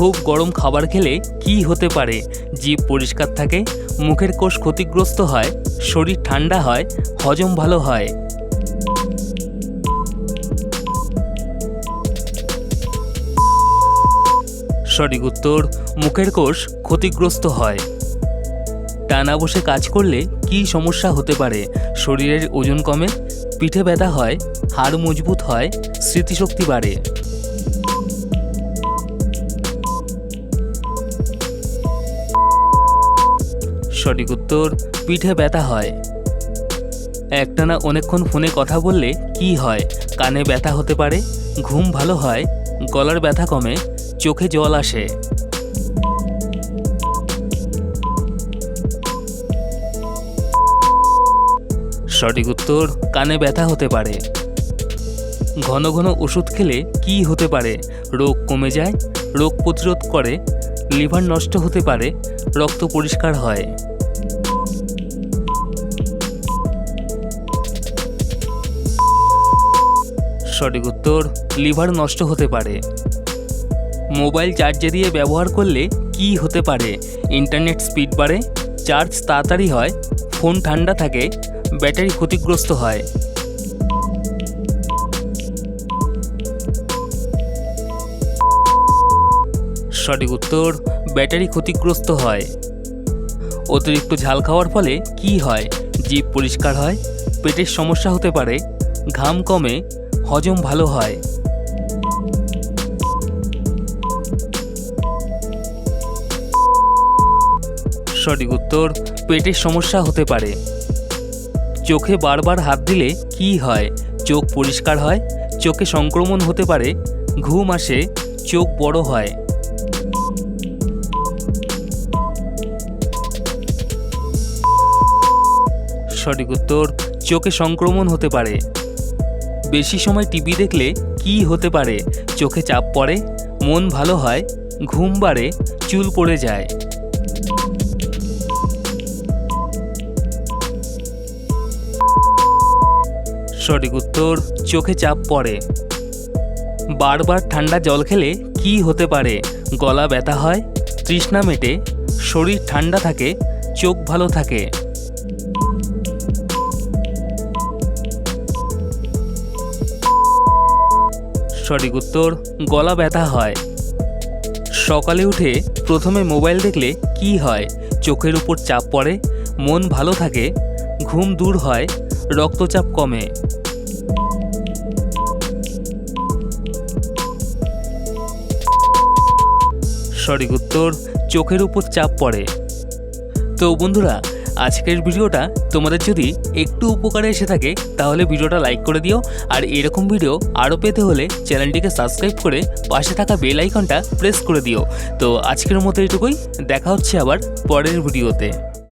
খুব গরম খাবার খেলে কি হতে পারে? জিভ পরিষ্কার থাকে, মুখের কোষ ক্ষতিগ্রস্ত হয়, শরীর ঠান্ডা হয়, হজম ভালো হয়। সঠিক উত্তর, মুখের কোষ ক্ষতিগ্রস্ত হয়। টানা বসে কাজ করলে কি সমস্যা হতে পারে? শরীরের ওজন কমে, পিঠে ব্যথা হয়, হাড় মজবুত হয়, স্মৃতিশক্তি বাড়ে। সঠিক উত্তর, পিঠে ব্যথা হয়। একটানা অনেকক্ষণ ফোনে কথা বললে কি হয়? কানে ব্যথা হতে পারে, ঘুম ভালো হয়, গলার ব্যথা কমে, চোখে জল আসে। সঠিক উত্তর, কানে ব্যথা হতে পারে। ঘন ঘন ওষুধ খেলে কি হতে পারে? রোগ কমে যায়, রোগ প্রতিরোধ করে, লিভার নষ্ট হতে পারে, রক্ত পরিষ্কার হয়। সঠিক উত্তর, লিভার নষ্ট হতে পারে। মোবাইল চার্জে দিয়ে ব্যবহার করলে কি হতে পারে? ইন্টারনেট স্পিড বাড়ে, চার্জ তাড়াতাড়ি হয়, ফোন ঠান্ডা থাকে, ব্যাটারি ক্ষতিগ্রস্ত হয়। সঠিক উত্তর, ব্যাটারি ক্ষতিগ্রস্ত হয়। অতিরিক্ত ঝাল খাওয়ার ফলে কি হয়? জিভ পরিষ্কার হয়, পেটের সমস্যা হতে পারে, ঘাম কমে, হজম ভালো হয়। সঠিক উত্তর, পেটের সমস্যা হতে পারে। চোখে বারবার হাত দিলে কি হয়? চোখ পরিষ্কার হয়, চোখে সংক্রমণ হতে পারে, ঘুম আসে, চোখ বড় হয়। সঠিক উত্তর, চোখে সংক্রমণ হতে পারে। বেশি সময় টিভি দেখলে কি হতে পারে? চোখে চাপ পড়ে, মন ভালো হয়, ঘুম বাড়ে, চুল পড়ে যায়। সঠিক উত্তর, চোখে চাপ পড়ে। বারবার ঠান্ডা জল খেলে কি হতে পারে? গলা ব্যথা হয়, তৃষ্ণা মেটে, শরীর ঠান্ডা থাকে, চোখ ভালো থাকে। সঠিক উত্তর, গলা ব্যথা হয়। সকালে উঠে প্রথমে মোবাইল দেখলে কি হয়? চোখের উপর চাপ পড়ে, মন ভালো থাকে, ঘুম দূর হয়, রক্তচাপ কমে। সঠিক উত্তর, চোখের উপর চাপ পড়ে। তো বন্ধুরা, আজকের ভিডিওটা তোমাদের যদি একটু উপকারে এসে থাকে তাহলে ভিডিওটা লাইক করে দিও, আর এরকম ভিডিও আরও পেতে হলে চ্যানেলটিকে সাবস্ক্রাইব করে পাশে থাকা বেল আইকনটা প্রেস করে দিও। তো আজকের মতো এটুকুই, দেখা হচ্ছে আবার পরের ভিডিওতে।